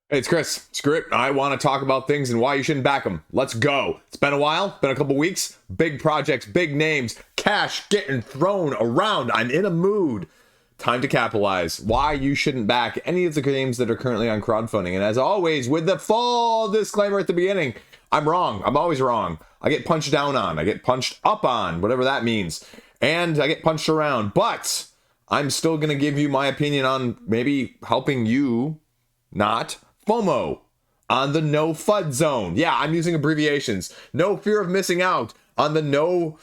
Hey, it's Chris. Screw it. I want to talk about things and why you shouldn't back them. Let's go. It's been a while, been a couple weeks. Big projects, big names, cash getting thrown around. I'm in a mood. Time to capitalize. Why you shouldn't back any of the games that are currently on crowdfunding. And as always, with the full disclaimer at the beginning, I'm wrong. I'm always wrong. I get punched down on. I get punched up on, whatever that means. And I get punched around. But I'm still going to give you my opinion on maybe helping you not FOMO on the no FUD zone. Yeah, I'm using abbreviations. No fear of missing out on the no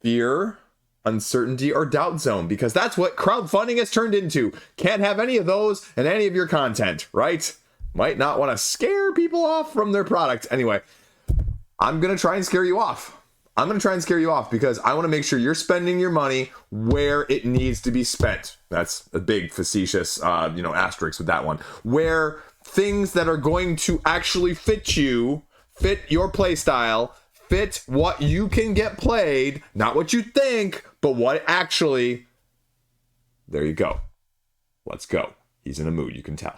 fear, uncertainty, or doubt zone, because that's what crowdfunding has turned into. Can't have any of those in any of your content, right? Might not want to scare people off from their product. Anyway, I'm going to try and scare you off. I'm going to try and scare you off because I want to make sure you're spending your money where it needs to be spent. That's a big facetious, asterisk with that one. Where things that are going to actually fit you, fit your play style, fit what you can get played, not what you think, but what actually. There you go. Let's go. He's in a mood, you can tell.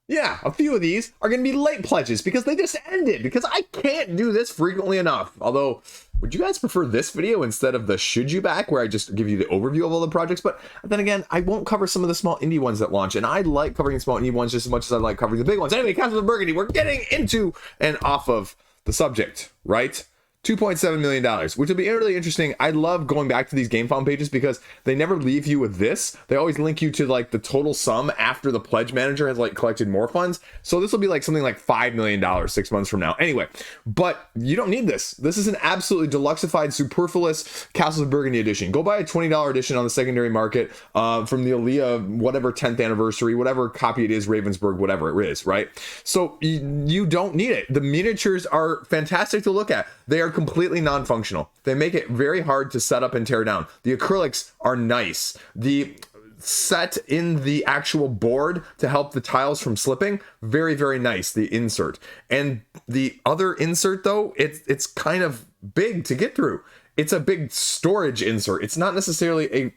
Yeah, a few of these are going to be late pledges because they just ended, because I can't do this frequently enough. Although, would you guys prefer this video instead of the should you back, where I just give you the overview of all the projects? But then again, I won't cover some of the small indie ones that launch, and I like covering small indie ones just as much as I like covering the big ones. Anyway, Castle of Burgundy, we're getting into and off of the subject, right? $2.7 million, which will be really interesting. I love going back to these Gamefound pages because they never leave you with this. They always link you to like the total sum after the pledge manager has like collected more funds. So this will be like something like $5 million 6 months from now. Anyway, but you don't need this. This is an absolutely deluxified, superfluous Castles of Burgundy edition. Go buy a $20 edition on the secondary market from the Euthia, whatever 10th anniversary, whatever copy it is, Ravensburg, whatever it is, right? So you don't need it. The miniatures are fantastic to look at. They are completely non-functional. They make it very hard to set up and tear down. The acrylics are nice. The set in the actual board to help the tiles from slipping, very, very nice, the insert. And the other insert, though, it's kind of big to get through. It's a big storage insert. It's not necessarily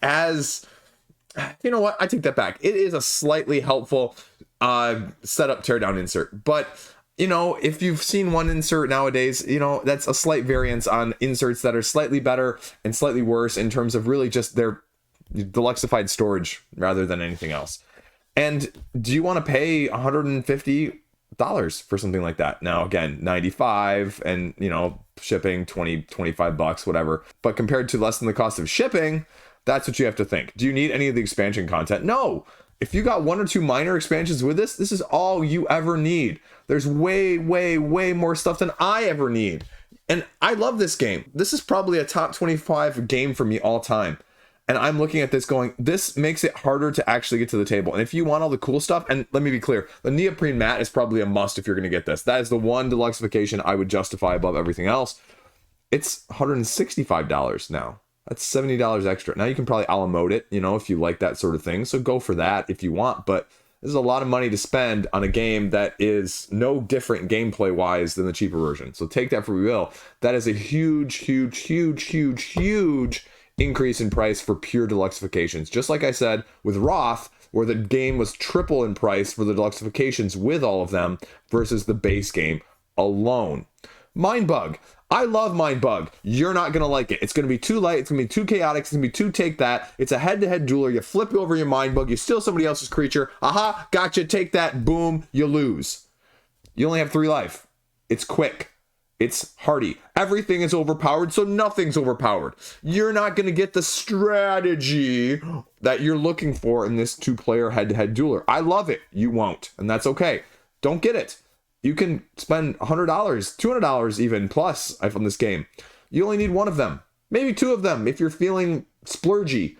as, you know what, I take that back. It is a slightly helpful setup teardown insert, but you know, if you've seen one insert nowadays, you know, that's a slight variance on inserts that are slightly better and slightly worse in terms of really just their deluxified storage rather than anything else. And do you want to pay $150 for something like that? Now, again, 95 and, you know, shipping 20, 25 bucks, whatever. But compared to less than the cost of shipping, that's what you have to think. Do you need any of the expansion content? No. If you got one or two minor expansions with this, this is all you ever need. There's way, way, way more stuff than I ever need. And I love this game. This is probably a top 25 game for me all time. And I'm looking at this going, this makes it harder to actually get to the table. And if you want all the cool stuff, and let me be clear, the neoprene mat is probably a must if you're going to get this. That is the one deluxification I would justify above everything else. It's $165 now. That's $70 extra. Now you can probably a la mode it, you know, if you like that sort of thing. So go for that if you want. But this is a lot of money to spend on a game that is no different gameplay wise than the cheaper version. So take that for what you will. That is a huge, huge, huge, huge, huge increase in price for pure deluxifications. Just like I said with Roth, where the game was triple in price for the deluxifications with all of them versus the base game alone. Mindbug. I love Mindbug. You're not going to like it. It's going to be too light. It's going to be too chaotic. It's going to be too take that. It's a head-to-head dueler. You flip over your Mindbug. You steal somebody else's creature. Aha, gotcha. Take that. Boom. You lose. You only have 3 life. It's quick. It's hardy. Everything is overpowered, so nothing's overpowered. You're not going to get the strategy that you're looking for in this 2-player head-to-head dueler. I love it. You won't, and that's okay. Don't get it. You can spend $100, $200 even plus on this game. You only need one of them, maybe 2 of them if you're feeling splurgy.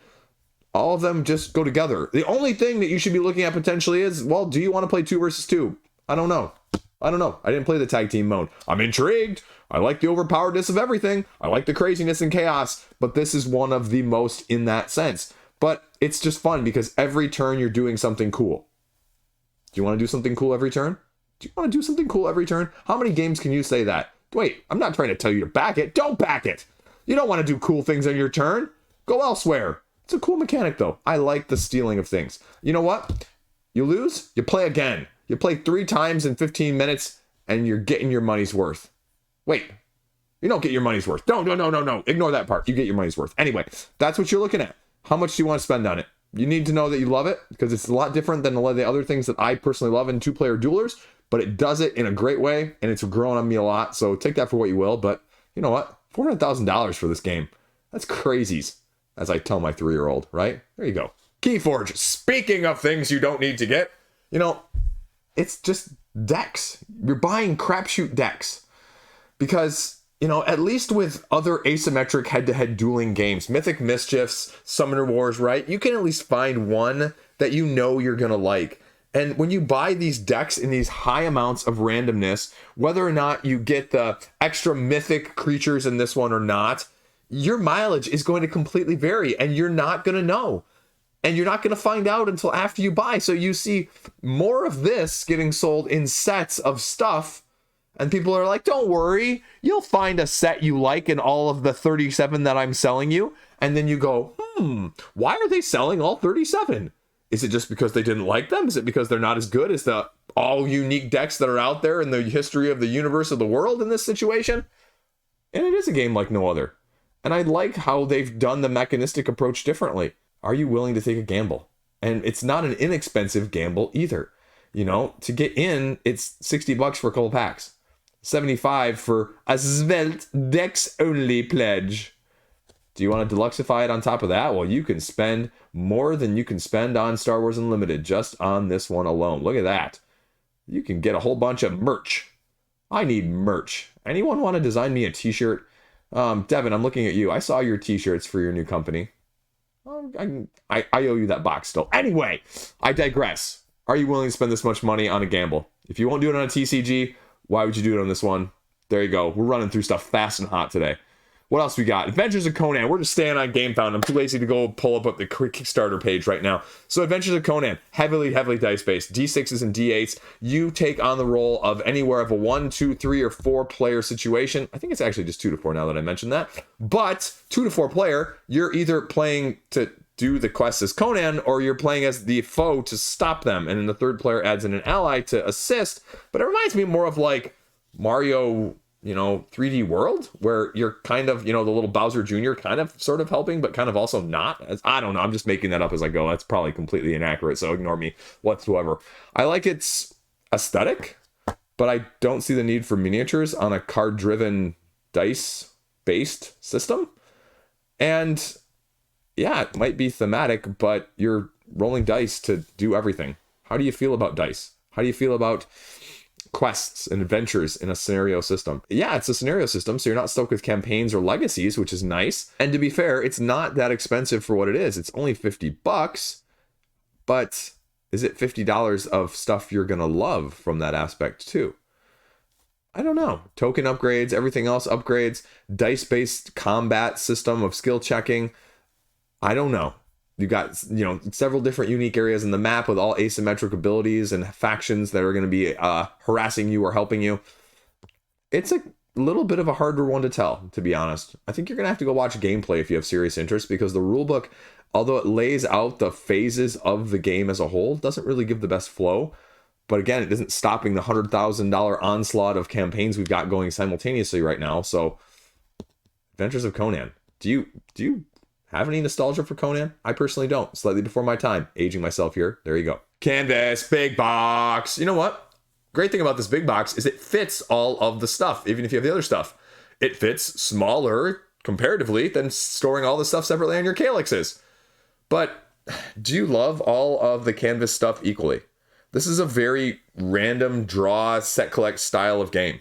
All of them just go together. The only thing that you should be looking at potentially is, well, do you want to play 2 versus 2? I don't know. I didn't play the tag team mode. I'm intrigued. I like the overpoweredness of everything. I like the craziness and chaos, but this is one of the most in that sense. But it's just fun because every turn you're doing something cool. Do you want to do something cool every turn? Do you want to do something cool every turn? How many games can you say that? Wait, I'm not trying to tell you to back it. Don't back it. You don't want to do cool things on your turn. Go elsewhere. It's a cool mechanic, though. I like the stealing of things. You know what? You lose, you play again. You play 3 times in 15 minutes and you're getting your money's worth. Wait, you don't get your money's worth. No. Ignore that part. You get your money's worth. Anyway, that's what you're looking at. How much do you want to spend on it? You need to know that you love it because it's a lot different than a lot of the other things that I personally love in 2-player duelers, but it does it in a great way and it's grown on me a lot. So take that for what you will. But you know what? $400,000 for this game. That's crazies, as I tell my 3-year-old, right? There you go. Keyforge. Speaking of things you don't need to get, it's just decks. You're buying crapshoot decks because, at least with other asymmetric head-to-head dueling games, Mythic Mischiefs, Summoner Wars, right? You can at least find one that you're going to like. And when you buy these decks in these high amounts of randomness, whether or not you get the extra mythic creatures in this one or not, your mileage is going to completely vary and you're not going to know. And you're not going to find out until after you buy. So you see more of this getting sold in sets of stuff. And people are like, don't worry, you'll find a set you like in all of the 37 that I'm selling you. And then you go, why are they selling all 37? Is it just because they didn't like them? Is it because they're not as good as the all unique decks that are out there in the history of the universe of the world in this situation? And it is a game like no other. And I like how they've done the mechanistic approach differently. Are you willing to take a gamble? And it's not an inexpensive gamble either. To get in, it's $60 for a couple packs. $75 for a svelte decks only pledge. Do you want to deluxify it on top of that? Well, you can spend more than you can spend on Star Wars Unlimited just on this one alone. Look at that. You can get a whole bunch of merch. I need merch. Anyone want to design me a t-shirt? Devin, I'm looking at you. I saw your t-shirts for your new company. I owe you that box still. Anyway, I digress. Are you willing to spend this much money on a gamble? If you won't do it on a TCG, why would you do it on this one? There you go. We're running through stuff fast and hot today. What else we got? Adventures of Conan. We're just staying on Gamefound. I'm too lazy to go pull up the Kickstarter page right now. So Adventures of Conan, heavily dice-based. D6s and D8s. You take on the role of anywhere of a 1, 2, 3, or 4 player situation. I think it's actually just 2 to 4 now that I mentioned that. But 2 to 4 player, you're either playing to do the quest as Conan, or you're playing as the foe to stop them. And then the third player adds in an ally to assist. But it reminds me more of like Mario, 3D World, where you're kind of, the little Bowser Jr. kind of sort of helping, but kind of also not. I don't know. I'm just making that up as I go. That's probably completely inaccurate, so ignore me whatsoever. I like its aesthetic, but I don't see the need for miniatures on a card-driven, dice-based system. And yeah, it might be thematic, but you're rolling dice to do everything. How do you feel about dice? How do you feel about quests and adventures in a scenario system? Yeah, it's a scenario system, so you're not stuck with campaigns or legacies, which is nice. And to be fair, it's not that expensive for what it is. It's only $50, but is it $50 of stuff you're gonna love from that aspect too? I don't know. Token upgrades, everything else upgrades, dice-based combat system of skill checking. I don't know. You got, several different unique areas in the map with all asymmetric abilities and factions that are going to be harassing you or helping you. It's a little bit of a harder one to tell, to be honest. I think you're going to have to go watch gameplay if you have serious interest, because the rulebook, although it lays out the phases of the game as a whole, doesn't really give the best flow. But again, it isn't stopping the $100,000 onslaught of campaigns we've got going simultaneously right now. So, Adventures of Conan. Do you have any nostalgia for Conan? I personally don't. Slightly before my time. Aging myself here. There you go. Canvas, big box. You know what? Great thing about this big box is it fits all of the stuff, even if you have the other stuff. It fits smaller, comparatively, than storing all the stuff separately on your calyxes. But do you love all of the canvas stuff equally? This is a very random draw, set collect style of game,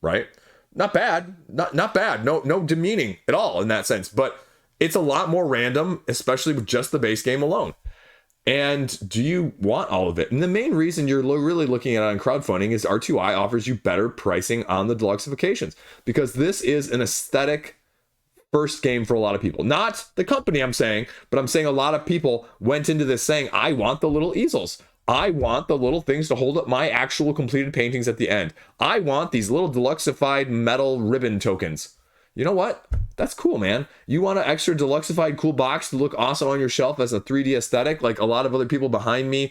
right? Not bad. Not bad. No demeaning at all in that sense. But it's a lot more random, especially with just the base game alone. And do you want all of it? And the main reason you're really looking at it on crowdfunding is R2I offers you better pricing on the deluxifications, because this is an aesthetic first game for a lot of people. Not the company, I'm saying, but I'm saying a lot of people went into this saying, I want the little easels. I want the little things to hold up my actual completed paintings at the end. I want these little deluxified metal ribbon tokens. you know what? That's cool, man. You want an extra deluxeified cool box to look awesome on your shelf as a 3D aesthetic, like a lot of other people behind me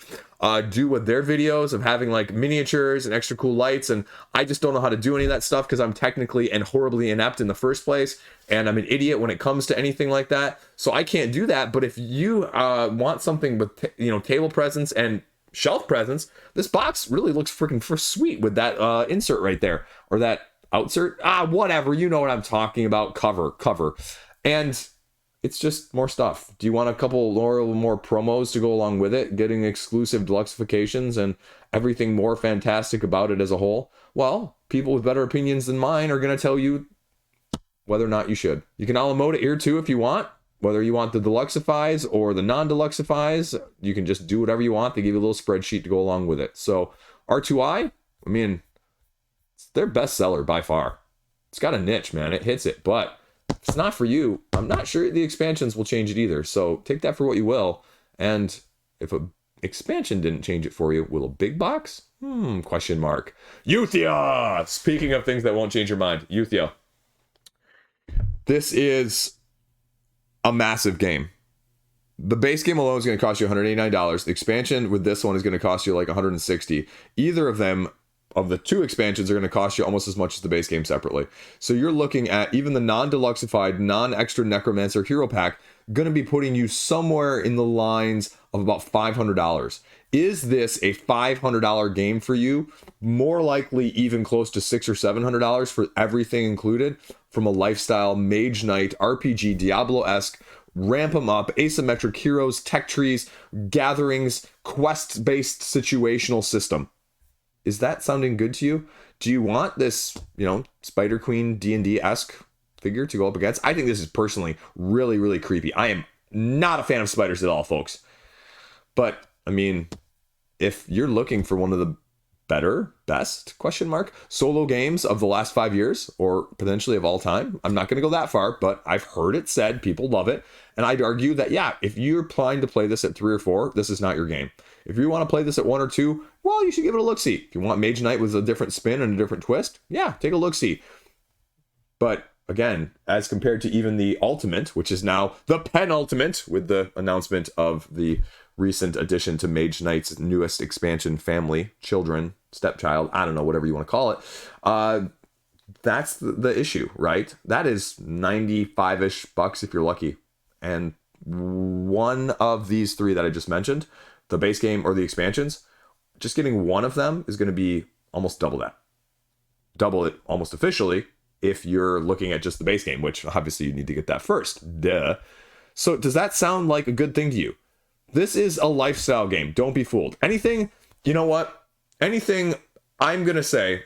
do with their videos of having like miniatures and extra cool lights, and I just don't know how to do any of that stuff because I'm technically and horribly inept in the first place, and I'm an idiot when it comes to anything like that, so I can't do that. But if you want something with table presence and shelf presence, this box really looks freaking sweet with that insert right there, or that outsert, whatever, you know what I'm talking about, cover, and it's just more stuff. Do you want a couple more promos to go along with it, getting exclusive deluxifications and everything more fantastic about it as a whole? Well, people with better opinions than mine are going to tell you whether or not you should. You can all-emote it here too if you want, whether you want the deluxeifies or the non-deluxeifies. You can just do whatever you want. They give you a little spreadsheet to go along with it. So R2I, I mean, it's their best seller by far. It's got a niche, man. It hits it. But if it's not for you, I'm not sure the expansions will change it either. So take that for what you will. And if an expansion didn't change it for you, will a big box? Question mark. Euthia! Speaking of things that won't change your mind. Euthia. This is a massive game. The base game alone is going to cost you $189. The expansion with this one is going to cost you like $160. Either of them, of the two expansions, are going to cost you almost as much as the base game separately. So you're looking at even the non-deluxeified, non-extra Necromancer hero pack going to be putting you somewhere in the lines of about $500. Is this a $500 game for you? More likely even close to $600 or $700 for everything included, from a lifestyle Mage Knight RPG Diablo-esque ramp 'em up, asymmetric heroes, tech trees, gatherings, quest-based situational system. Is that sounding good to you? Do you want this, Spider Queen D&D-esque figure to go up against? I think this is personally really, really creepy. I am not a fan of spiders at all, folks. But, I mean, if you're looking for one of the best, solo games of the last 5 years, or potentially of all time, I'm not going to go that far, but I've heard it said, people love it. And I'd argue that, if you're planning to play this at 3 or 4, this is not your game. If you want to play this at 1 or 2, well, you should give it a look-see. If you want Mage Knight with a different spin and a different twist, take a look-see. But again, as compared to even the Ultimate, which is now the penultimate with the announcement of the recent addition to Mage Knight's newest expansion family, children, stepchild, I don't know, whatever you want to call it. That's the issue, right? That is $95-ish if you're lucky. And one of these 3 that I just mentioned, the base game or the expansions, just getting one of them is going to be almost double that. Double it almost officially if you're looking at just the base game, which obviously you need to get that first. Duh. So does that sound like a good thing to you? This is a lifestyle game. Don't be fooled. Anything, you know what? Anything, I'm going to say,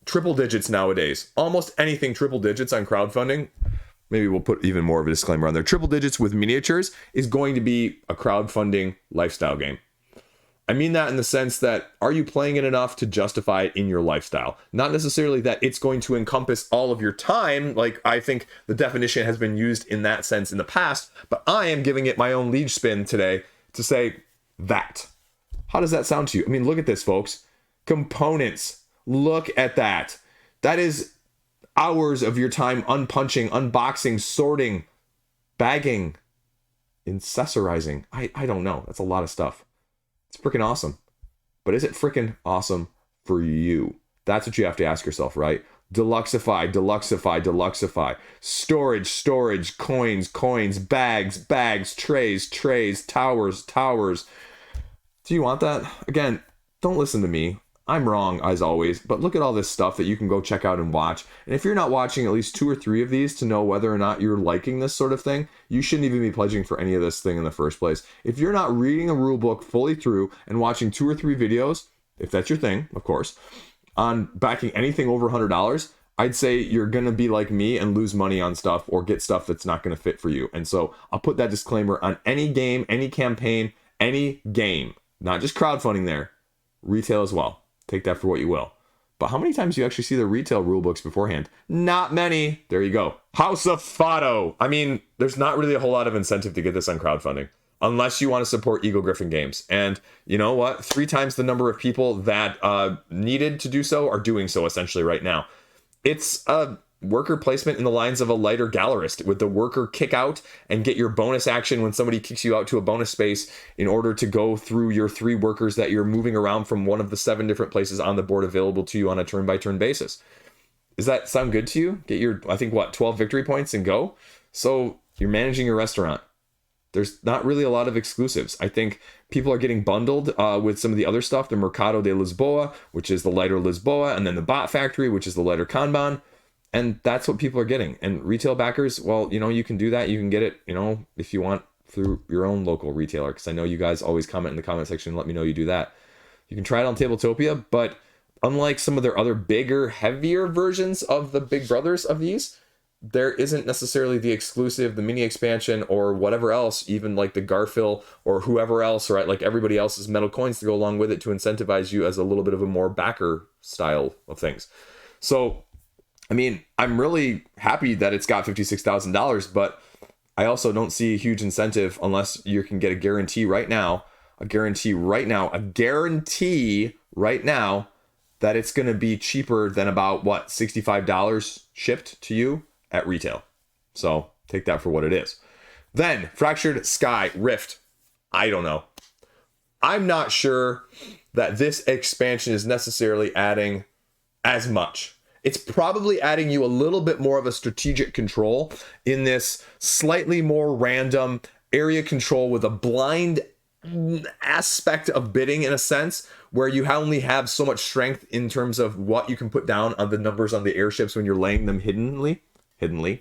triple digits nowadays. Almost anything triple digits on crowdfunding. Maybe we'll put even more of a disclaimer on there. Triple digits with miniatures is going to be a crowdfunding lifestyle game. I mean that in the sense that, are you playing it enough to justify it in your lifestyle? Not necessarily that it's going to encompass all of your time, like I think the definition has been used in that sense in the past, but I am giving it my own Liege spin today to say that. How does that sound to you? I mean, look at this, folks. Components. Look at that. That is hours of your time unpunching, unboxing, sorting, bagging, accessorizing. I don't know. That's a lot of stuff. It's freaking awesome. But is it freaking awesome for you? That's what you have to ask yourself, right? Deluxeify, deluxeify, deluxeify. Storage, coins, bags, trays, towers. Do you want that? Again, don't listen to me. I'm wrong, as always, but look at all this stuff that you can go check out and watch. And if you're not watching at least 2 or 3 of these to know whether or not you're liking this sort of thing, you shouldn't even be pledging for any of this thing in the first place. If you're not reading a rule book fully through and watching 2 or 3 videos, if that's your thing, of course, on backing anything over $100, I'd say you're going to be like me and lose money on stuff or get stuff that's not going to fit for you. And so I'll put that disclaimer on any game, any campaign, any game, not just crowdfunding there, retail as well. Take that for what you will. But how many times do you actually see the retail rulebooks beforehand? Not many. There you go. House of Fado. I mean, there's not really a whole lot of incentive to get this on crowdfunding, unless you want to support Eagle Griffin Games. And you know what? 3 times the number of people that needed to do so are doing so essentially right now. It's a worker placement in the lines of a lighter gallerist, with the worker kick out and get your bonus action when somebody kicks you out to a bonus space in order to go through your 3 workers that you're moving around from one of the 7 different places on the board available to you on a turn-by-turn basis. Does that sound good to you? Get your, I think, 12 victory points and go? So you're managing your restaurant. There's not really a lot of exclusives. I think people are getting bundled with some of the other stuff, the Mercado de Lisboa, which is the lighter Lisboa, and then the Bot Factory, which is the lighter Kanban. And that's what people are getting. And retail backers, well, you can do that. You can get it, if you want, through your own local retailer. Because I know you guys always comment in the comment section and let me know you do that. You can try it on Tabletopia, but unlike some of their other bigger, heavier versions of the big brothers of these, there isn't necessarily the exclusive, the mini expansion, or whatever else, even like the Garfill or whoever else, right? Like everybody else's metal coins to go along with it to incentivize you as a little bit of a more backer style of things. So, I mean, I'm really happy that it's got $56,000, but I also don't see a huge incentive unless you can get a guarantee right now that it's going to be cheaper than about, $65 shipped to you at retail. So take that for what it is. Then Fractured Sky Rift. I don't know. I'm not sure that this expansion is necessarily adding as much. It's probably adding you a little bit more of a strategic control in this slightly more random area control with a blind aspect of bidding, in a sense, where you only have so much strength in terms of what you can put down on the numbers on the airships when you're laying them hiddenly,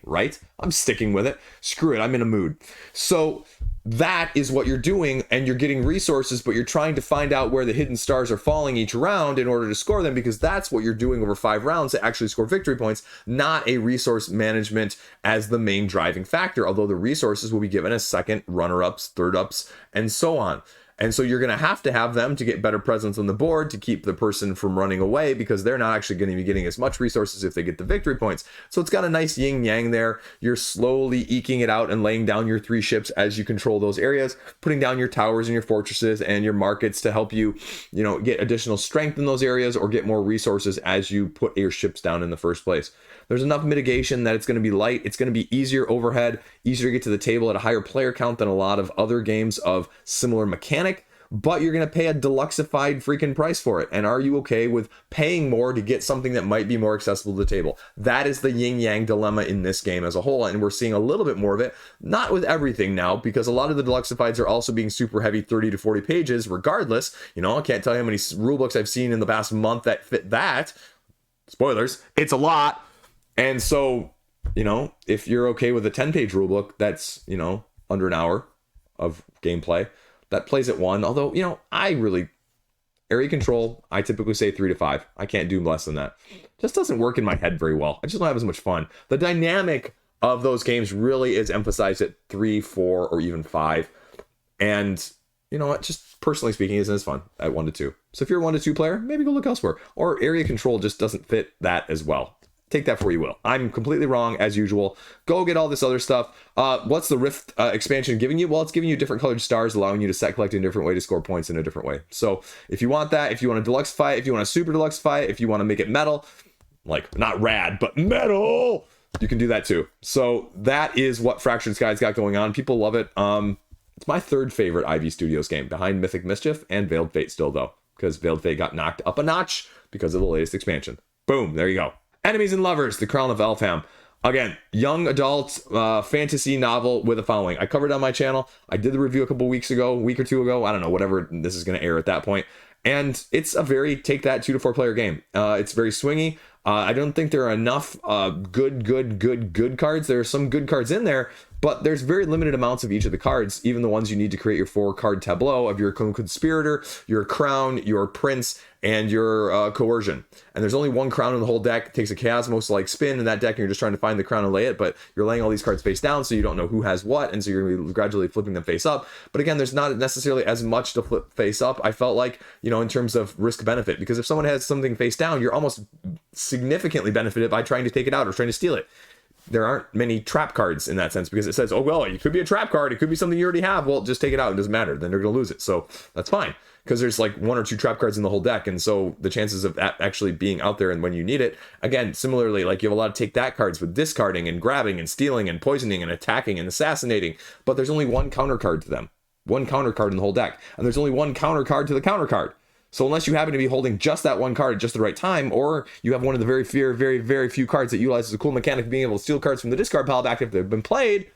right? I'm sticking with it. Screw it, I'm in a mood. So that is what you're doing, and you're getting resources, but you're trying to find out where the hidden stars are falling each round in order to score them, because that's what you're doing over 5 rounds to actually score victory points, not a resource management as the main driving factor, although the resources will be given as second, runner-ups, third-ups, and so on. And so you're going to have them to get better presence on the board to keep the person from running away, because they're not actually going to be getting as much resources if they get the victory points. So it's got a nice yin yang there. You're slowly eking it out and laying down your 3 ships as you control those areas, putting down your towers and your fortresses and your markets to help you, get additional strength in those areas or get more resources as you put your ships down in the first place. There's enough mitigation that it's going to be light. It's going to be easier overhead, easier to get to the table at a higher player count than a lot of other games of similar mechanic, but you're going to pay a deluxeified freaking price for it. And are you okay with paying more to get something that might be more accessible to the table? That is the yin yang dilemma in this game as a whole. And we're seeing a little bit more of it, not with everything now, because a lot of the deluxeifieds are also being super heavy, 30 to 40 pages regardless. I can't tell you how many rulebooks I've seen in the past month that fit that. Spoilers, it's a lot. And so, if you're okay with a 10-page rulebook that's, under an hour of gameplay, that plays at 1. Although, area control, I typically say 3 to 5. I can't do less than that. Just doesn't work in my head very well. I just don't have as much fun. The dynamic of those games really is emphasized at 3, 4, or even 5. And you know what? Just personally speaking, isn't as fun at 1 to 2. So if you're a 1 to 2 player, maybe go look elsewhere. Or area control just doesn't fit that as well. Take that for what you will. I'm completely wrong as usual. Go get all this other stuff. What's the Rift expansion giving you? Well, it's giving you different colored stars, allowing you to set collect in a different way to score points in a different way. So if you want that, if you want to deluxeify it, if you want to super deluxeify it, if you want to make it metal, like not rad, but metal, you can do that too. So that is what Fractured Sky's got going on. People love it. It's my 3rd favorite Ivy Studios game, behind Mythic Mischief and Veiled Fate still though, because Veiled Fate got knocked up a notch because of the latest expansion. Boom, there you go. Enemies and Lovers, The Crown of Elfham. Again, young adult fantasy novel with a following. I covered it on my channel. I did the review a week or 2 ago. I don't know, whatever this is going to air at that point. And it's a very take that 2 to 4 player game. It's very swingy. I don't think there are enough good cards. There are some good cards in there, but there's very limited amounts of each of the cards, even the ones you need to create your 4 card tableau of your conspirator, your crown, your prince, and your coercion. And there's only 1 crown in the whole deck. It takes a Chaosmos like spin in that deck, and you're just trying to find the crown and lay it, but you're laying all these cards face down, so you don't know who has what, and so you're going to be gradually flipping them face up. But again, there's not necessarily as much to flip face up, I felt like, in terms of risk benefit, because if someone has something face down, you're almost significantly benefited by trying to take it out or trying to steal it. there aren't many trap cards in that sense, because it says, oh, well, it could be a trap card, it could be something you already have. Well, just take it out, it doesn't matter, then they're going to lose it. So that's fine, because there's like 1 or 2 trap cards in the whole deck, and so the chances of that actually being out there and when you need it, again, similarly, like you have a lot of take that cards with discarding and grabbing and stealing and poisoning and attacking and assassinating, but there's only 1 counter card to them, 1 counter card in the whole deck, and there's only 1 counter card to the counter card. So unless you happen to be holding just that 1 card at just the right time, or you have one of the very few cards that utilizes a cool mechanic of being able to steal cards from the discard pile back if they've been played,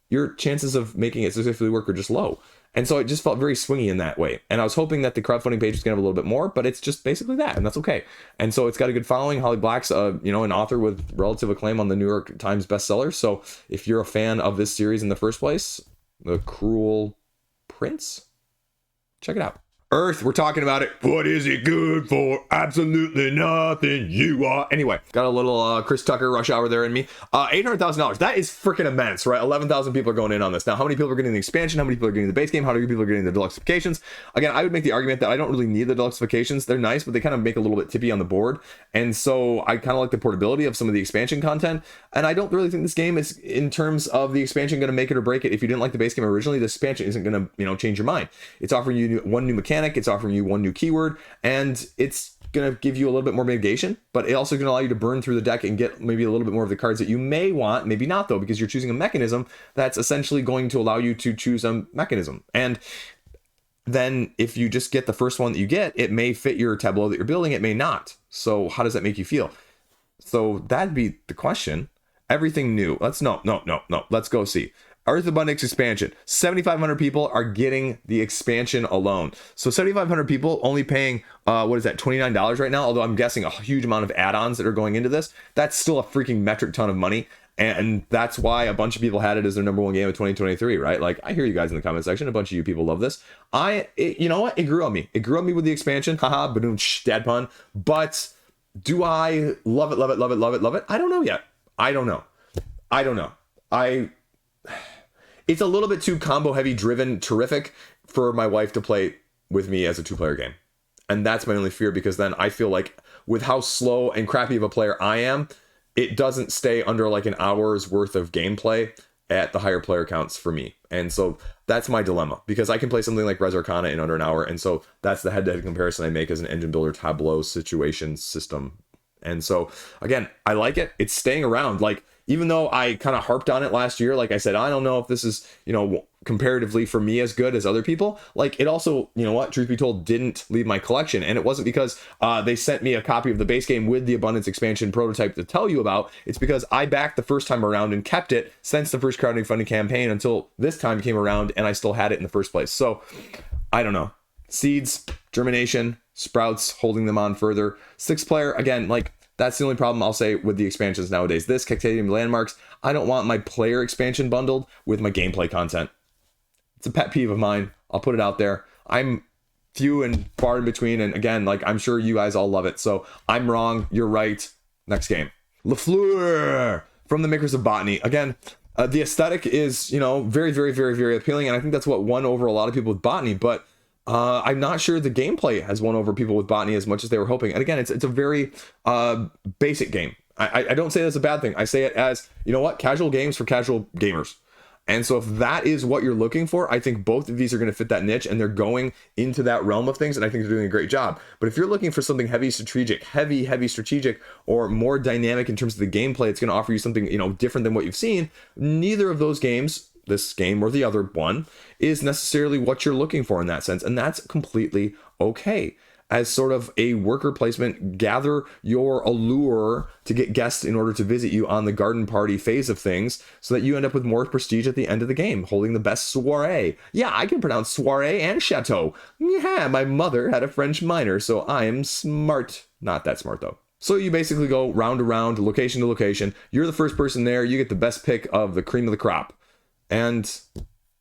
your chances of making it successfully work are just low. And so it just felt very swingy in that way. And I was hoping that the crowdfunding page was going to have a little bit more, but it's just basically that, and that's okay. And so it's got a good following. Holly Black's, an author with relative acclaim on the New York Times bestseller. So if you're a fan of this series in the first place, The Cruel Prince, check it out. Earth, we're talking about it. What is it good for? Absolutely nothing. You are. Anyway, got a little Chris Tucker rush hour there in me. $800,000. That is freaking immense, right? 11,000 people are going in on this. Now, how many people are getting the expansion? How many people are getting the base game? How many people are getting the deluxifications? Again, I would make the argument that I don't really need the deluxifications. They're nice, but they kind of make a little bit tippy on the board. And so I kind of like the portability of some of the expansion content. And I don't really think this game is, in terms of the expansion, going to make it or break it. If you didn't like the base game originally, the expansion isn't going to, change your mind. It's offering you 1 new mechanic. It's offering you 1 new keyword, and it's going to give you a little bit more mitigation, but it also going to allow you to burn through the deck and get maybe a little bit more of the cards that you may want, maybe not though, because you're choosing a mechanism that's essentially going to allow you to choose a mechanism. And then if you just get the first one that you get, it may fit your tableau that you're building, it may not. So how does that make you feel? So that'd be the question. Everything new. Let's go see. Earth Abundance expansion. 7,500 people are getting the expansion alone. So 7,500 people only paying, $29 right now? Although I'm guessing a huge amount of add-ons that are going into this. That's still a freaking metric ton of money. And that's why a bunch of people had it as their number 1 game of 2023, right? Like, I hear you guys in the comment section. A bunch of you people love this. You know what? It grew on me. It grew on me with the expansion. Haha, badoom, dad pun. But do I love it? I don't know yet. I don't know. It's a little bit too combo heavy driven terrific for my wife to play with me as a 2-player game. And that's my only fear, because then I feel like with how slow and crappy of a player I am, it doesn't stay under like an hour's worth of gameplay at the higher player counts for me. And so that's my dilemma, because I can play something like Res Arcana in under an hour. And so that's the head-to-head comparison I make as an engine builder tableau situation system. And so again, I like it. It's staying around. Like, even though I kind of harped on it last year, like I said, I don't know if this is, comparatively for me as good as other people. Like, it also, truth be told, didn't leave my collection. And it wasn't because they sent me a copy of the base game with the Abundance expansion prototype to tell you about. It's because I backed the first time around and kept it since the first crowdfunding campaign until this time came around, and I still had it in the first place. So I don't know. Seeds, germination, sprouts, holding them on further. 6-player, again, like, that's the only problem I'll say with the expansions nowadays. This Cactadium Landmarks, I don't want my player expansion bundled with my gameplay content. It's a pet peeve of mine. I'll put it out there. I'm few and far in between, and again, like, I'm sure you guys all love it. So I'm wrong, you're right. Next game. Lafleur from the makers of Botany. Again, the aesthetic is, very, very, very, very appealing, and I think that's what won over a lot of people with Botany, but I'm not sure the gameplay has won over people with Botany as much as they were hoping. And again, it's a very basic game. I don't say that's a bad thing. I say it as, casual games for casual gamers. And so if that is what you're looking for, I think both of these are going to fit that niche, and they're going into that realm of things, and I think they're doing a great job. But if you're looking for something heavy strategic, or more dynamic in terms of the gameplay, it's going to offer you something, different than what you've seen. Neither of those games, this game or the other one, is necessarily what you're looking for in that sense, and that's completely okay. As sort of a worker placement, gather your allure to get guests in order to visit you on the garden party phase of things, so that you end up with more prestige at the end of the game, holding the best soiree. Yeah, I can pronounce soiree and chateau. Yeah, my mother had a French minor, so I am smart. Not that smart though. So you basically go round to round, location to location. You're the first person there. You get the best pick of the cream of the crop. And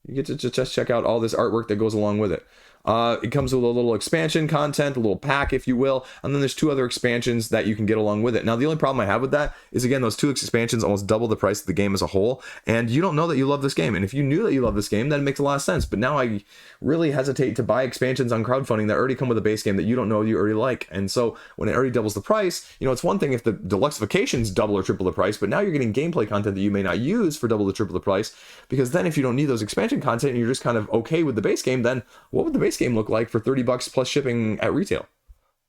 you get to just check out all this artwork that goes along with it. It comes with a little expansion content, a little pack, if you will, and then there's 2 other expansions that you can get along with it. Now, the only problem I have with that is, again, those 2 expansions almost double the price of the game as a whole, and you don't know that you love this game. And if you knew that you love this game, then it makes a lot of sense. But now I really hesitate to buy expansions on crowdfunding that already come with a base game that you don't know you already like. And so when it already doubles the price, it's one thing if the deluxeifications double or triple the price, but now you're getting gameplay content that you may not use for double or triple the price, because then if you don't need those expansion content and you're just kind of okay with the base game, then what would the base game look like for $30 plus shipping at retail?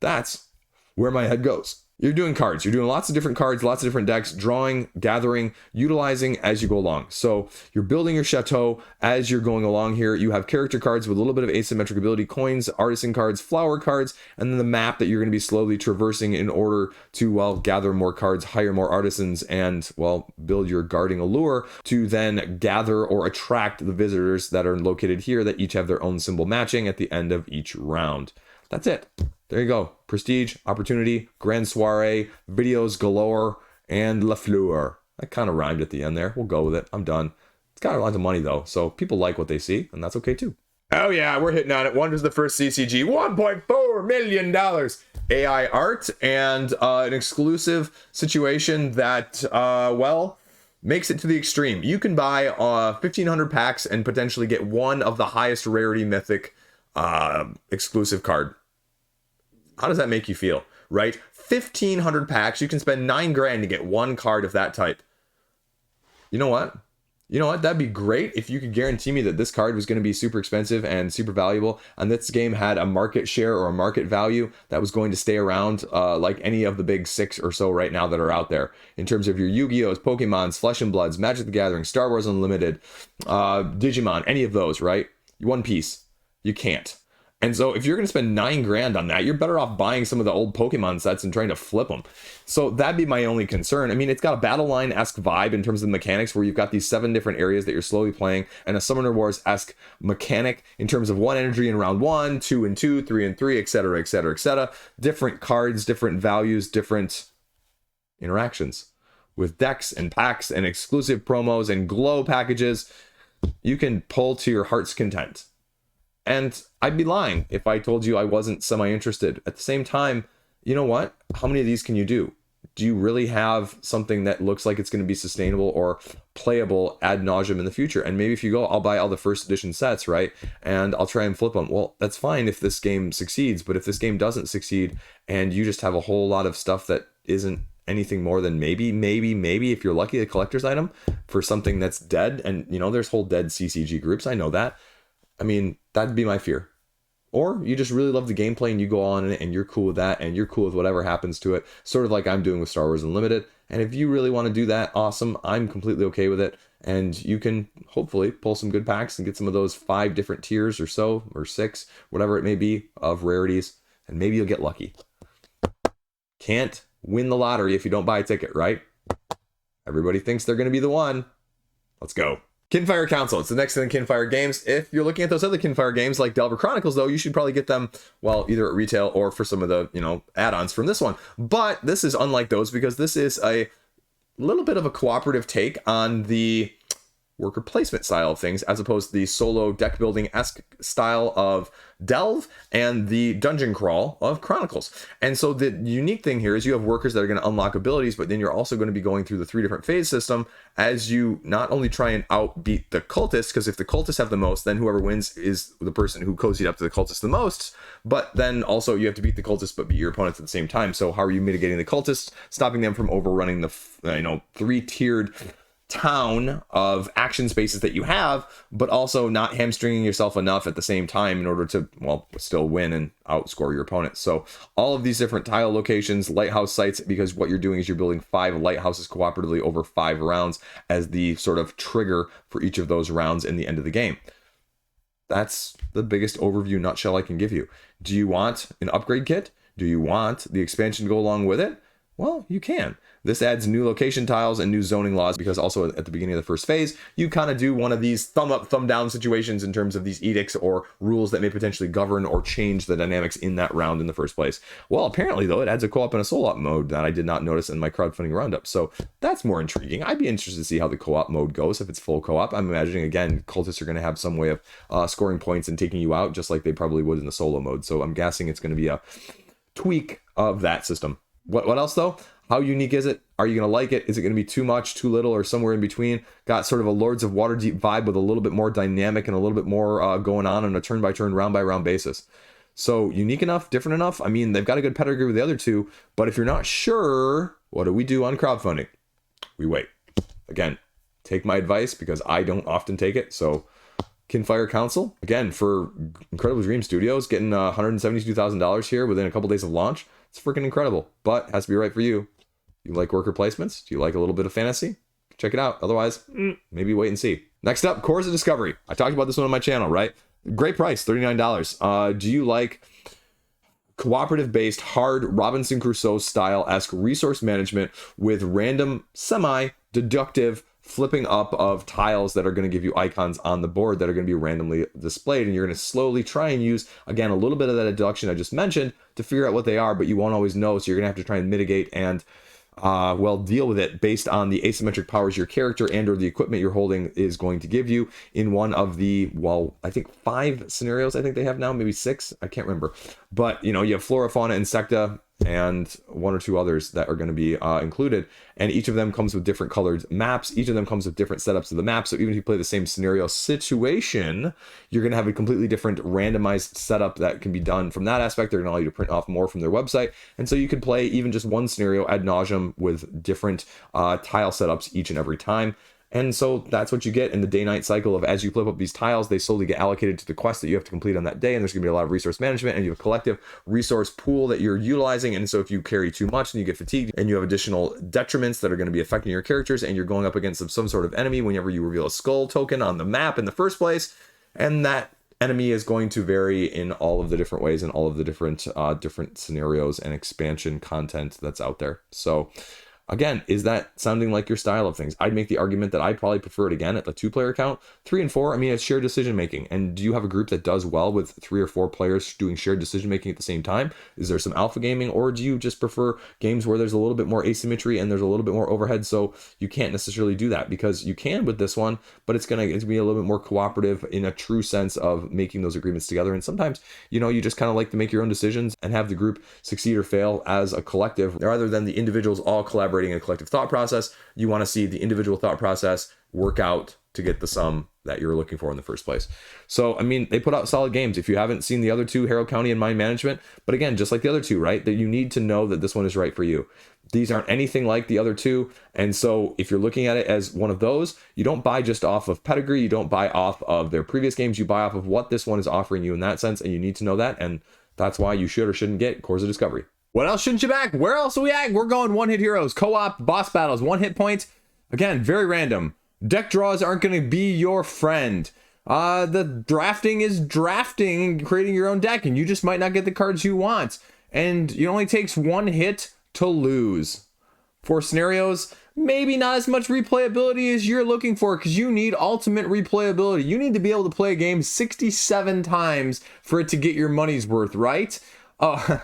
That's where my head goes. You're doing cards. You're doing lots of different cards, lots of different decks, drawing, gathering, utilizing as you go along. So you're building your chateau as you're going along here. You have character cards with a little bit of asymmetric ability, coins, artisan cards, flower cards, and then the map that you're going to be slowly traversing in order to, well, gather more cards, hire more artisans, and, well, build your guarding allure to then gather or attract the visitors that are located here that each have their own symbol matching at the end of each round. That's it. There you go. Prestige, opportunity, grand soiree, videos galore, and La Fleur. That kind of rhymed at the end there. We'll go with it. I'm done. It's got a lot of money, though, so people like what they see, and that's okay, too. Oh, yeah, we're hitting on it. Wonders the first CCG. $1.4 million. AI art and an exclusive situation that, well, makes it to the extreme. You can buy 1,500 packs and potentially get one of the highest rarity mythic exclusive card. How does that make you feel, right? 1,500 packs, you can spend $9,000 to get one card of that type. You know what? That'd be great if you could guarantee me that this card was going to be super expensive and super valuable, and this game had a market share or a market value that was going to stay around like any of the big 6 or so right now that are out there. In terms of your Yu-Gi-Ohs, Pokemons, Flesh and Bloods, Magic the Gathering, Star Wars Unlimited, Digimon, any of those, right? One Piece. You can't. And so if you're going to spend $9,000 on that, you're better off buying some of the old Pokemon sets and trying to flip them. So that'd be my only concern. I mean, it's got a Battle Line-esque vibe in terms of the mechanics where you've got these 7 different areas that you're slowly playing, and a Summoner Wars-esque mechanic in terms of 1 energy in round 1, 2 and 2, 3 and 3, etc., etc., etc. Different cards, different values, different interactions. With decks and packs and exclusive promos and glow packages, you can pull to your heart's content. And I'd be lying if I told you I wasn't semi-interested. At the same time, you know what? How many of these can you do? Do you really have something that looks like it's going to be sustainable or playable ad nauseum in the future? And maybe if you go, I'll buy all the first edition sets, right? And I'll try and flip them. Well, that's fine if this game succeeds. But if this game doesn't succeed and you just have a whole lot of stuff that isn't anything more than maybe, if you're lucky, a collector's item for something that's dead. And, there's whole dead CCG groups. I know that. I mean, that'd be my fear. Or you just really love the gameplay and you go on in it and you're cool with that and you're cool with whatever happens to it, sort of like I'm doing with Star Wars Unlimited. And if you really want to do that, awesome. I'm completely okay with it. And you can hopefully pull some good packs and get some of those 5 different tiers or so, or 6, whatever it may be, of rarities. And maybe you'll get lucky. Can't win the lottery if you don't buy a ticket, right? Everybody thinks they're going to be the one. Let's go. Kinfire Council. It's the next thing in Kinfire games. If you're looking at those other Kinfire games like Delver Chronicles, though, you should probably get them, well, either at retail or for some of the, add-ons from this one. But this is unlike those because this is a little bit of a cooperative take on the worker placement style of things, as opposed to the solo deck building-esque style of Delve and the dungeon crawl of Chronicles. And so the unique thing here is you have workers that are going to unlock abilities, but then you're also going to be going through the 3 different phase system as you not only try and outbeat the cultists, because if the cultists have the most, then whoever wins is the person who cozied up to the cultists the most, but then also you have to beat the cultists but beat your opponents at the same time. So how are you mitigating the cultists, stopping them from overrunning the 3-tiered town of action spaces that you have, but also not hamstringing yourself enough at the same time in order to, well, still win and outscore your opponent. So all of these different tile locations, lighthouse sites, because what you're doing is you're building 5 lighthouses cooperatively over 5 rounds as the sort of trigger for each of those rounds in the end of the game. That's the biggest overview nutshell I can give you. Do you want an upgrade kit? Do you want the expansion to go along with it? Well, you can. This adds new location tiles and new zoning laws, because also at the beginning of the first phase, you kind of do one of these thumb up, thumb down situations in terms of these edicts or rules that may potentially govern or change the dynamics in that round in the first place. Well, apparently, though, it adds a co-op and a solo op mode that I did not notice in my crowdfunding roundup. So that's more intriguing. I'd be interested to see how the co-op mode goes if it's full co-op. I'm imagining, again, cultists are going to have some way of scoring points and taking you out, just like they probably would in the solo mode. So I'm guessing it's going to be a tweak of that system. What else, though? How unique is it? Are you going to like it? Is it going to be too much, too little, or somewhere in between? Got sort of a Lords of Waterdeep vibe with a little bit more dynamic and a little bit more going on a turn-by-turn, round-by-round basis. So unique enough, different enough? I mean, they've got a good pedigree with the other two, but if you're not sure, what do we do on crowdfunding? We wait. Again, take my advice, because I don't often take it. So Kinfire Council, again, for Incredible Dream Studios, getting $172,000 here within a couple days of launch. It's freaking incredible, but it has to be right for you. You like worker placements? Do you like a little bit of fantasy? Check it out. Otherwise, maybe wait and see. Next up, Cores of Discovery. I talked about this one on my channel, right? Great price, $39. Do you like cooperative-based, hard Robinson Crusoe-style-esque resource management with random, semi-deductive flipping up of tiles that are going to give you icons on the board that are going to be randomly displayed, and you're going to slowly try and use, again, a little bit of that deduction I just mentioned to figure out what they are, but you won't always know, so you're going to have to try and mitigate and deal with it based on the asymmetric powers your character and or the equipment you're holding is going to give you in one of the, well, I think 5 scenarios I think they have now, maybe 6, I can't remember, but you have flora, fauna, insecta, and 1 or 2 others that are going to be included, and each of them comes with different colored maps. Each of them comes with different setups of the map, so even if you play the same scenario situation, you're going to have a completely different randomized setup that can be done from that aspect. They're going to allow you to print off more from their website, and so you can play even just one scenario ad nauseum with different tile setups each and every time. And so that's what you get in the day-night cycle of, as you flip up these tiles, they slowly get allocated to the quest that you have to complete on that day. And there's going to be a lot of resource management, and you have a collective resource pool that you're utilizing. And so if you carry too much, then you get fatigued, and you have additional detriments that are going to be affecting your characters, and you're going up against some sort of enemy whenever you reveal a skull token on the map in the first place. And that enemy is going to vary in all of the different ways and all of the different scenarios and expansion content that's out there. So again, is that sounding like your style of things? I'd make the argument that I'd probably prefer it again at the 2-player count. 3 and 4, I mean, it's shared decision making. And do you have a group that does well with 3 or 4 players doing shared decision making at the same time? Is there some alpha gaming, or do you just prefer games where there's a little bit more asymmetry and there's a little bit more overhead, so you can't necessarily do that? Because you can with this one, but it's gonna be a little bit more cooperative in a true sense of making those agreements together. And sometimes, you just kind of like to make your own decisions and have the group succeed or fail as a collective, rather than the individuals all collaborating in a collective thought process. You want to see the individual thought process work out to get the sum that you're looking for in the first place. So, I mean, they put out solid games. If you haven't seen the other 2, Harrow County and Mind Management, but again, just like the other 2, right, that you need to know that this one is right for you. These aren't anything like the other 2. And so if you're looking at it as one of those, you don't buy just off of pedigree. You don't buy off of their previous games. You buy off of what this one is offering you in that sense. And you need to know that. And that's why you should or shouldn't get Cores of Discovery. What else shouldn't you back? Where else are we at? We're going one-hit heroes, co-op, boss battles, 1 hit point. Again, very random. Deck draws aren't going to be your friend. The drafting is drafting and creating your own deck, and you just might not get the cards you want. And it only takes 1 hit to lose. For scenarios, maybe not as much replayability as you're looking for, because you need ultimate replayability. You need to be able to play a game 67 times for it to get your money's worth, right? Oh,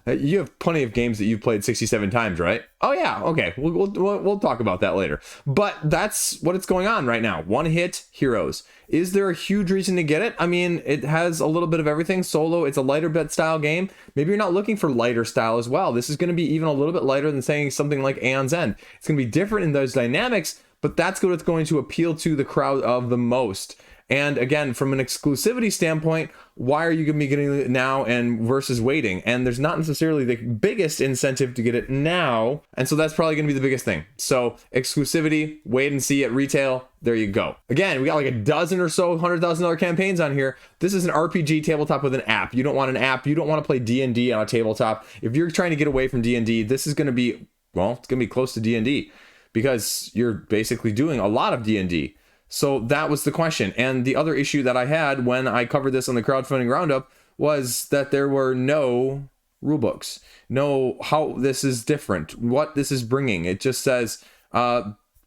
you have plenty of games that you've played 67 times, right? Oh yeah, okay, we'll talk about that later. But that's what it's going on right now. 1 hit heroes. Is there a huge reason to get it? I mean, it has a little bit of everything. Solo, it's a lighter bet style game. Maybe you're not looking for lighter style as well. This is going to be even a little bit lighter than saying something like Aeon's End. It's going to be different in those dynamics, but that's what it's going to appeal to the crowd of the most. And again, from an exclusivity standpoint, why are you going to be getting it now and versus waiting? And there's not necessarily the biggest incentive to get it now. And so that's probably going to be the biggest thing. So exclusivity, wait and see at retail. There you go. Again, we got like a dozen or so $100,000 campaigns on here. This is an RPG tabletop with an app. You don't want an app. You don't want to play D&D on a tabletop. If you're trying to get away from D&D, this is going to be, well, it's going to be close to D&D because you're basically doing a lot of D&D. So that was the question. And the other issue that I had when I covered this on the crowdfunding roundup was that there were no rulebooks, know how this is different, what this is bringing. It just says,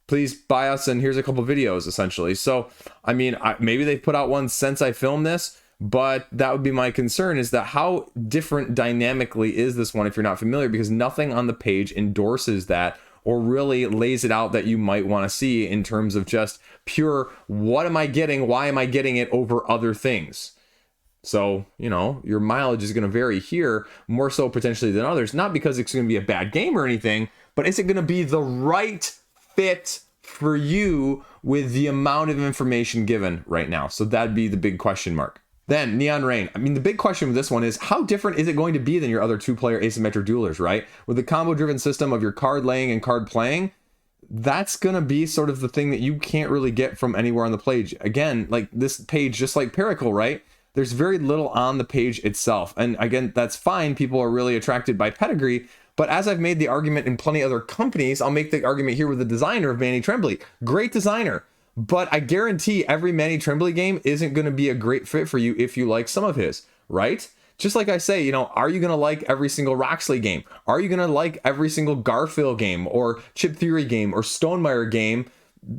please buy us, and here's a couple videos, essentially. So, I mean, maybe they've put out one since I filmed this, but that would be my concern, is that how different dynamically is this one if you're not familiar, because nothing on the page endorses that or really lays it out that you might want to see in terms of just pure, what am I getting? Why am I getting it over other things? So, you know, your mileage is going to vary here more so potentially than others, not because it's going to be a bad game or anything, but is it going to be the right fit for you with the amount of information given right now? So that'd be the big question mark. Then Neon Rain. I mean, the big question with this one is, how different is it going to be than your other 2-player asymmetric duelers, right? With the combo-driven system of your card laying and card playing, that's going to be sort of the thing that you can't really get from anywhere on the page. Again, like this page, just like Pericle, right? There's very little on the page itself. And again, that's fine. People are really attracted by pedigree. But as I've made the argument in plenty of other companies, I'll make the argument here with the designer of Manny Tremblay. Great designer. But I guarantee every Manny Tremblay game isn't going to be a great fit for you if you like some of his, right? Just like I say, you know, are you going to like every single Roxley game? Are you going to like every single Garfield game or Chip Theory game or Stonemeyer game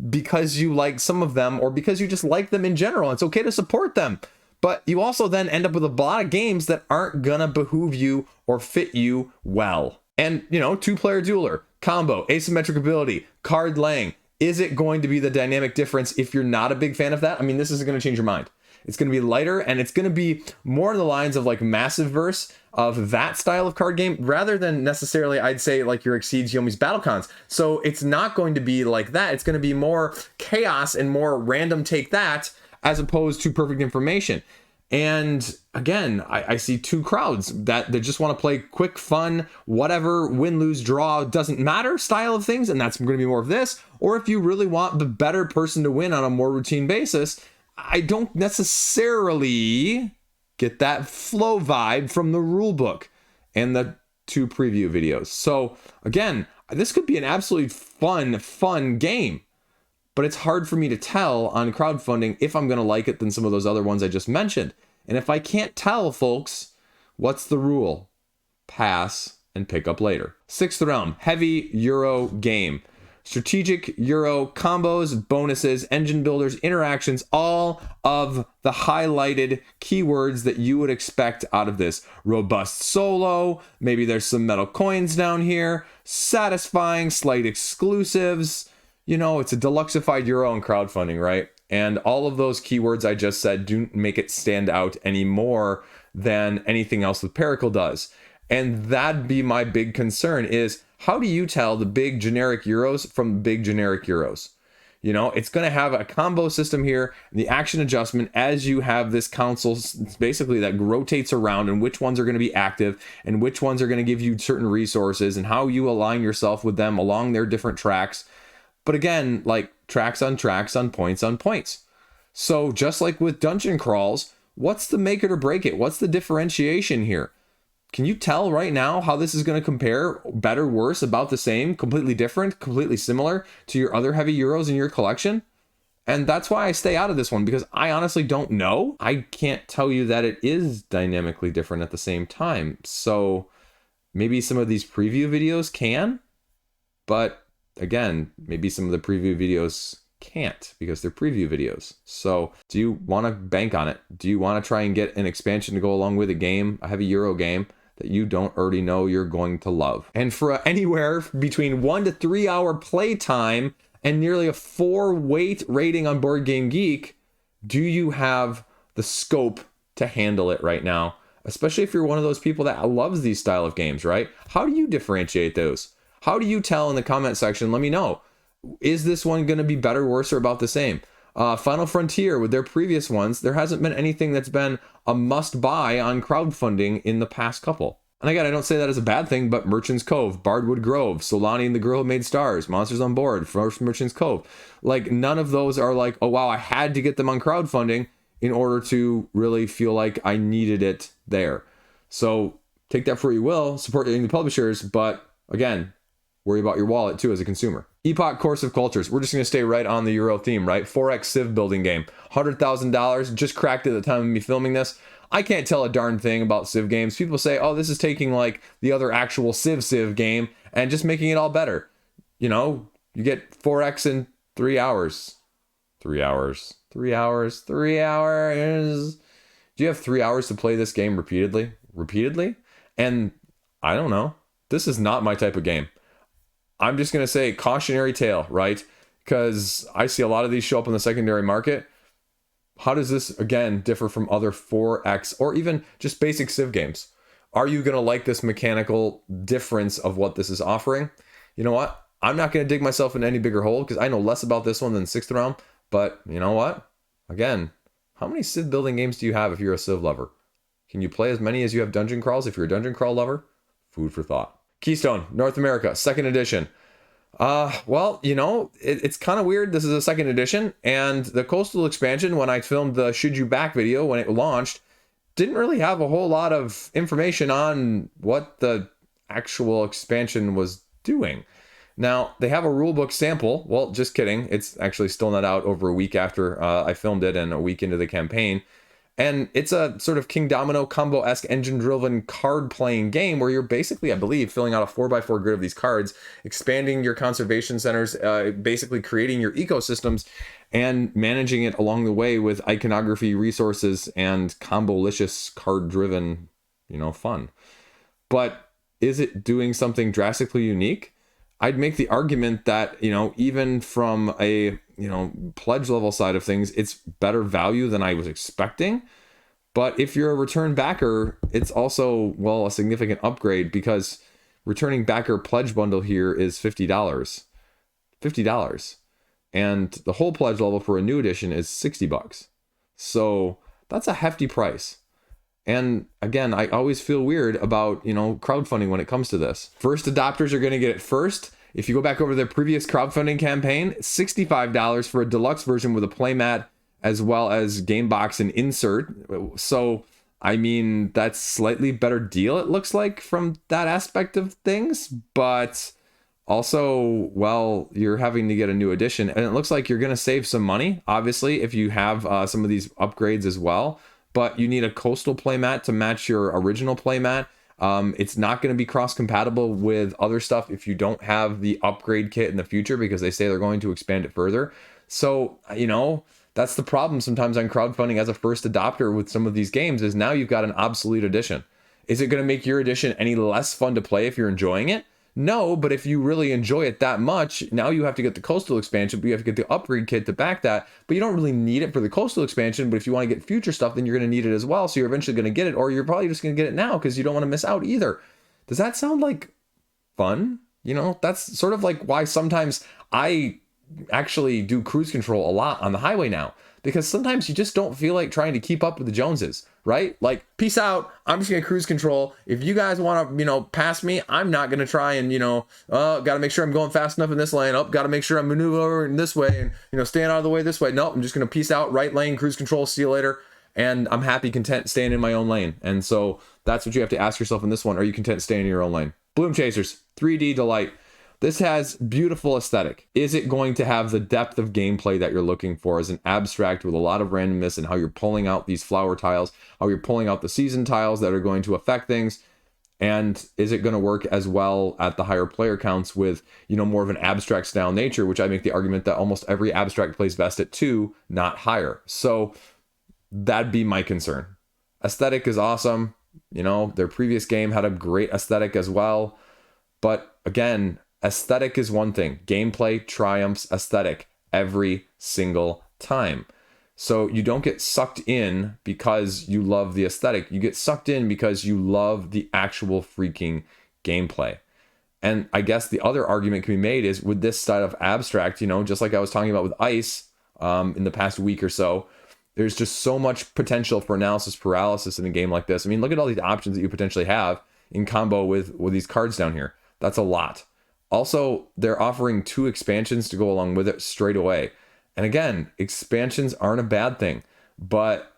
because you like some of them or because you just like them in general? It's okay to support them. But you also then end up with a lot of games that aren't going to behoove you or fit you well. And, you know, 2-player dueler, combo, asymmetric ability, card laying. Is it going to be the dynamic difference if you're not a big fan of that? I mean, this isn't going to change your mind. It's going to be lighter, and it's going to be more in the lines of like Massive Verse, of that style of card game, rather than necessarily, I'd say, like your Exceeds Yomi's Battlecons. So it's not going to be like that. It's going to be more chaos and more random take that, as opposed to Perfect Information. And again, I see two crowds that just want to play quick, fun, whatever, win, lose, draw, doesn't matter style of things. And that's going to be more of this. Or if you really want the better person to win on a more routine basis, I don't necessarily get that flow vibe from the rule book and the 2 preview videos. So again, this could be an absolutely fun game. But it's hard for me to tell on crowdfunding if I'm going to like it than some of those other ones I just mentioned. And if I can't tell, folks, what's the rule? Pass and pick up later. 6th Realm, heavy Euro game. Strategic Euro combos, bonuses, engine builders, interactions, all of the highlighted keywords that you would expect out of this. Robust solo, maybe there's some metal coins down here, satisfying, slight exclusives. You know, it's a deluxeified Euro in crowdfunding, right? And all of those keywords I just said do make it stand out any more than anything else that Pericle does. And that'd be my big concern is, how do you tell the big generic Euros from big generic Euros? You know, it's going to have a combo system here, the action adjustment as you have this council basically that rotates around, and which ones are going to be active and which ones are going to give you certain resources and how you align yourself with them along their different tracks. But again, like tracks on points on points. So just like with dungeon crawls, what's the make it or break it? What's the differentiation here? Can you tell right now how this is going to compare? Better, worse, about the same, completely different, completely similar to your other heavy Euros in your collection? And that's why I stay out of this one, because I honestly don't know. I can't tell you that it is dynamically different at the same time. So maybe some of these preview videos can, but again, maybe some of the preview videos can't because they're preview videos. So do you want to bank on it? Do you want to try and get an expansion to go along with a game, a heavy Euro game that you don't already know you're going to love? And for anywhere between 1 to 3 hour play time and nearly a 4 weight rating on Board Game Geek, do you have the scope to handle it right now? Especially if you're one of those people that loves these style of games, right? How do you differentiate those? How do you tell in the comment section? Let me know. Is this one going to be better, worse, or about the same? Final Frontier, with their previous ones, there hasn't been anything that's been a must-buy on crowdfunding in the past couple. And again, I don't say that as a bad thing, but Merchant's Cove, Bardwood Grove, Solani and the Girl Who Made Stars, Monsters on Board, First Merchant's Cove. Like, none of those are like, oh wow, I had to get them on crowdfunding in order to really feel like I needed it there. So take that for what you will, support the indie publishers, but again, worry about your wallet too as a consumer. Epoch Course of Cultures. We're just going to stay right on the Euro theme, right? 4X Civ building game. $100,000. Just cracked it at the time of me filming this. I can't tell a darn thing about Civ games. People say, oh, this is taking like the other actual Civ game and just making it all better. You know, you get 4x in 3 hours. 3 hours. 3 hours. 3 hours. Do you have 3 hours to play this game repeatedly? And I don't know. This is not my type of game. I'm just going to say cautionary tale, right? Because I see a lot of these show up in the secondary market. How does this, again, differ from other 4X or even just basic Civ games? Are you going to like this mechanical difference of what this is offering? You know what? I'm not going to dig myself in any bigger hole because I know less about this one than Sixth Realm. But you know what? Again, how many Civ building games do you have if you're a Civ lover? Can you play as many as you have dungeon crawls if you're a dungeon crawl lover? Food for thought. Keystone, North America, 2nd edition. Well, you know, it's kind of weird. This is a 2nd edition, and the coastal expansion, when I filmed the Should You Back video when it launched, didn't really have a whole lot of information on what the actual expansion was doing. Now, they have a rulebook sample. Well, just kidding. It's actually still not out over a week after I filmed it and a week into the campaign. And it's a sort of King Domino combo-esque engine-driven card-playing game where you're basically, I believe, filling out a 4x4 grid of these cards, expanding your conservation centers, basically creating your ecosystems, and managing it along the way with iconography, resources, and combo-licious card-driven, fun. But is it doing something drastically unique? I'd make the argument that, even from a, pledge level side of things, it's better value than I was expecting. But if you're a return backer, it's also, a significant upgrade because returning backer pledge bundle here is $50. $50. And the whole pledge level for a new edition is $60. So that's a hefty price. And again, I always feel weird about, crowdfunding when it comes to this. First adopters are going to get it first. If you go back over the previous crowdfunding campaign, $65 for a deluxe version with a playmat as well as game box and insert. So, I mean, that's slightly better deal, it looks like, from that aspect of things. But also, you're having to get a new edition. And it looks like you're going to save some money, obviously, if you have some of these upgrades as well. But you need a coastal playmat to match your original playmat. It's not going to be cross-compatible with other stuff if you don't have the upgrade kit in the future because they say they're going to expand it further. So, that's the problem sometimes on crowdfunding as a first adopter with some of these games is now you've got an obsolete edition. Is it going to make your edition any less fun to play if you're enjoying it? No, but if you really enjoy it that much, now you have to get the coastal expansion, but you have to get the upgrade kit to back that. But you don't really need it for the coastal expansion, but if you want to get future stuff, then you're going to need it as well. So you're eventually going to get it, or you're probably just going to get it now because you don't want to miss out either. Does that sound like fun? That's sort of like why sometimes I actually do cruise control a lot on the highway now. Because sometimes you just don't feel like trying to keep up with the Joneses, right? Like, peace out. I'm just going to cruise control. If you guys want to, pass me, I'm not going to try and, got to make sure I'm going fast enough in this lane. Oh, got to make sure I'm maneuvering this way and, staying out of the way this way. Nope, I'm just going to peace out, right lane, cruise control, see you later. And I'm happy, content staying in my own lane. And so that's what you have to ask yourself in this one. Are you content staying in your own lane? Bloomchasers, 3D delight. This has beautiful aesthetic. Is it going to have the depth of gameplay that you're looking for as an abstract with a lot of randomness and how you're pulling out these flower tiles, how you're pulling out the season tiles that are going to affect things? And is it going to work as well at the higher player counts with, more of an abstract style nature, which I make the argument that almost every abstract plays best at 2, not higher. So that'd be my concern. Aesthetic is awesome. Their previous game had a great aesthetic as well. But again, aesthetic is one thing. Gameplay triumphs aesthetic every single time. So you don't get sucked in because you love the aesthetic. You get sucked in because you love the actual freaking gameplay. And I guess the other argument can be made is with this style of abstract, just like I was talking about with Ice in the past week or so, there's just so much potential for analysis paralysis in a game like this. I mean, look at all these options that you potentially have in combo with these cards down here. That's a lot. Also, they're offering 2 expansions to go along with it straight away. And again, expansions aren't a bad thing, but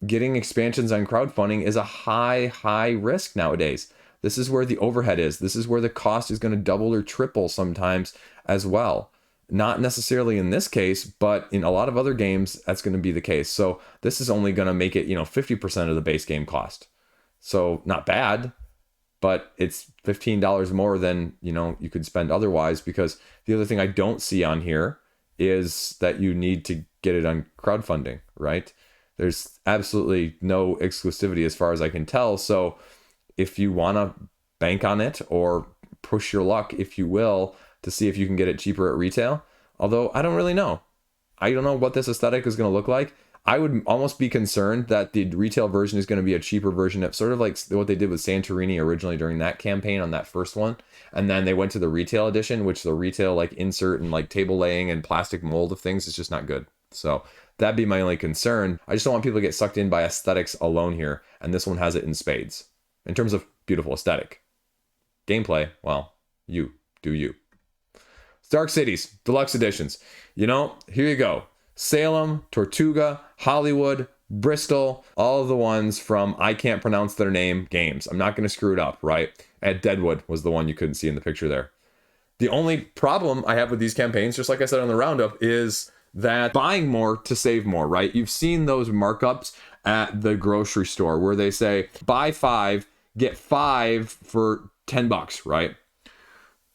getting expansions on crowdfunding is a high risk nowadays. This is where the overhead is. This is where the cost is going to double or triple sometimes as well. Not necessarily in this case, but in a lot of other games, that's going to be the case. So this is only going to make it, 50% of the base game cost. So not bad, but it's $15 more than, you could spend otherwise, because the other thing I don't see on here is that you need to get it on crowdfunding, right? There's absolutely no exclusivity as far as I can tell. So if you want to bank on it or push your luck, if you will, to see if you can get it cheaper at retail, although I don't really know. I don't know what this aesthetic is going to look like. I would almost be concerned that the retail version is going to be a cheaper version of sort of like what they did with Santorini originally during that campaign on that first one. And then they went to the retail edition, which the retail like insert and like table laying and plastic mold of things is just not good. So that'd be my only concern. I just don't want people to get sucked in by aesthetics alone here. And this one has it in spades in terms of beautiful aesthetic. Gameplay, well, you do you. Dark Cities, Deluxe Editions. Here you go. Salem, Tortuga, Hollywood, Bristol, all of the ones from I can't pronounce their name games. I'm not going to screw it up, right? And Deadwood was the one you couldn't see in the picture there. The only problem I have with these campaigns, just like I said on the roundup, is that buying more to save more, right? You've seen those markups at the grocery store where they say buy 5, get 5 for $10, right?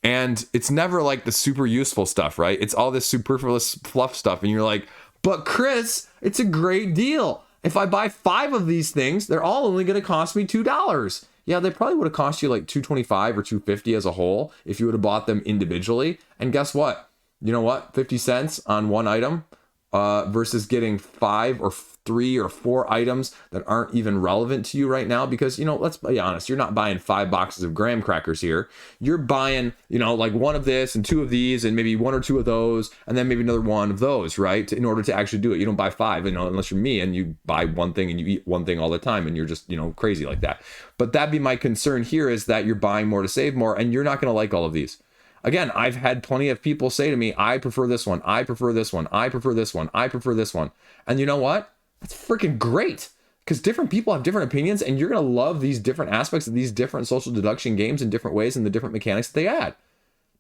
And it's never like the super useful stuff, right? It's all this superfluous fluff stuff. And you're like, but Chris, it's a great deal. If I buy 5 of these things, they're all only going to cost me $2. Yeah, they probably would have cost you like $2.25 or $2.50 as a whole if you would have bought them individually. And guess what? You know what? 50 cents on one item versus getting 5 or 3 or 4 items that aren't even relevant to you right now, because let's be honest, you're not buying 5 boxes of graham crackers here. You're buying like 1 of this and 2 of these and maybe 1 or 2 of those and then maybe another 1 of those, right? In order to actually do it. You don't buy 5, unless you're me and you buy one thing and you eat one thing all the time and you're just crazy like that. But that'd be my concern here, is that you're buying more to save more, and you're not going to like all of these. Again, I've had plenty of people say to me, I prefer this one, I prefer this one, I prefer this one, I prefer this one. And you know what? That's freaking great, because different people have different opinions, and you're going to love these different aspects of these different social deduction games in different ways and the different mechanics that they add.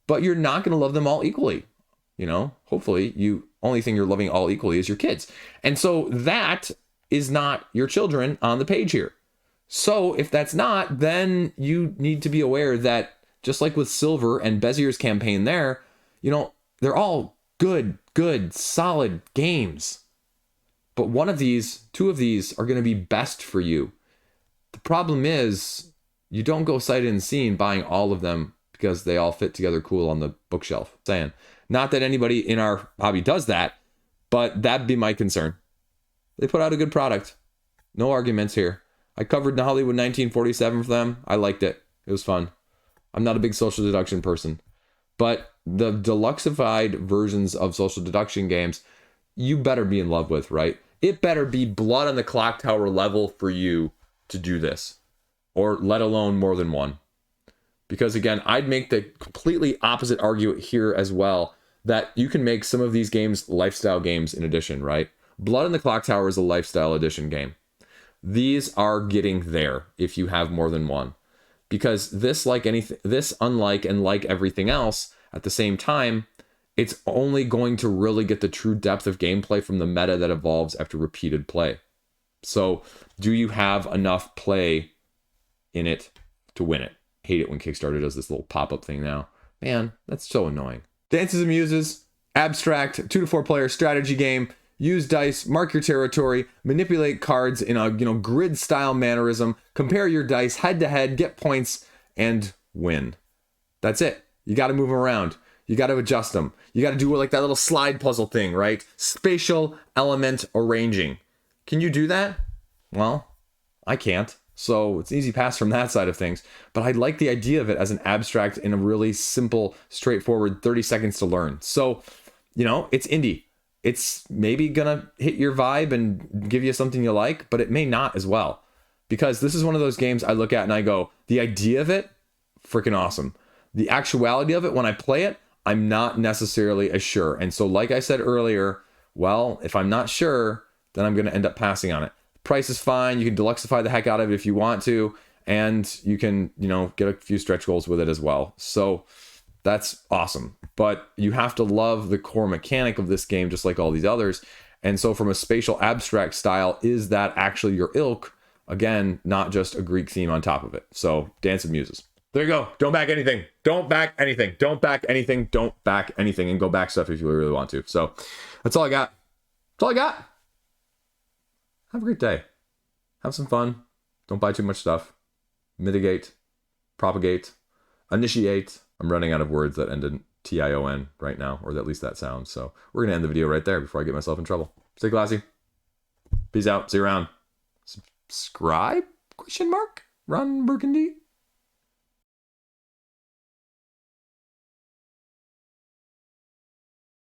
But you're not going to love them all equally. Hopefully only thing you're loving all equally is your kids. And so that is not your children on the page here. So if that's not, then you need to be aware that just like with Silver and Bezier's campaign there, they're all good, solid games. But 2 of these are going to be best for you. The problem is you don't go sight unseen buying all of them because they all fit together cool on the bookshelf. Saying, not that anybody in our hobby does that, but that'd be my concern. They put out a good product. No arguments here. I covered the Hollywood 1947 for them. I liked it. It was fun. I'm not a big social deduction person, but the deluxeified versions of social deduction games, you better be in love with, right? It better be blood on the clock tower level for you to do this, or let alone more than one. Because again, I'd make the completely opposite argument here as well, that you can make some of these games lifestyle games in addition, right? Blood on the Clock Tower is a lifestyle edition game. These are getting there if you have more than one. Because this, unlike and like everything else, at the same time, it's only going to really get the true depth of gameplay from the meta that evolves after repeated play. So, do you have enough play in it to win it? Hate it when Kickstarter does this little pop-up thing now. Man, that's so annoying. Dances and Muses, abstract, 2 to 4 player strategy game. Use dice, mark your territory, manipulate cards in a grid style mannerism, compare your dice head to head, get points, and win. That's it. You got to move them around. You got to adjust them. You got to do like that little slide puzzle thing, right? Spatial element arranging. Can you do that? Well, I can't. So it's an easy pass from that side of things. But I like the idea of it as an abstract in a really simple, straightforward 30 seconds to learn. So, it's indie. It's maybe gonna hit your vibe and give you something you like, but it may not as well. Because this is one of those games I look at and I go, the idea of it, freaking awesome. The actuality of it, when I play it, I'm not necessarily as sure. And so like I said earlier, well, if I'm not sure, then I'm gonna end up passing on it. Price is fine. You can deluxify the heck out of it if you want to, and you can, get a few stretch goals with it as well. So That's awesome. But you have to love the core mechanic of this game, just like all these others. And so from a spatial abstract style, is that actually your ilk? Again, not just a Greek theme on top of it. So Dance of Muses. There you go. Don't back anything. Don't back anything. Don't back anything. Don't back anything. And go back stuff if you really want to. So that's all I got. That's all I got. Have a great day. Have some fun. Don't buy too much stuff. Mitigate. Propagate. Initiate. I'm running out of words that end in TION right now, or at least that sounds. So we're going to end the video right there before I get myself in trouble. Stay classy. Peace out. See you around. Subscribe? Question mark? Run Burgundy?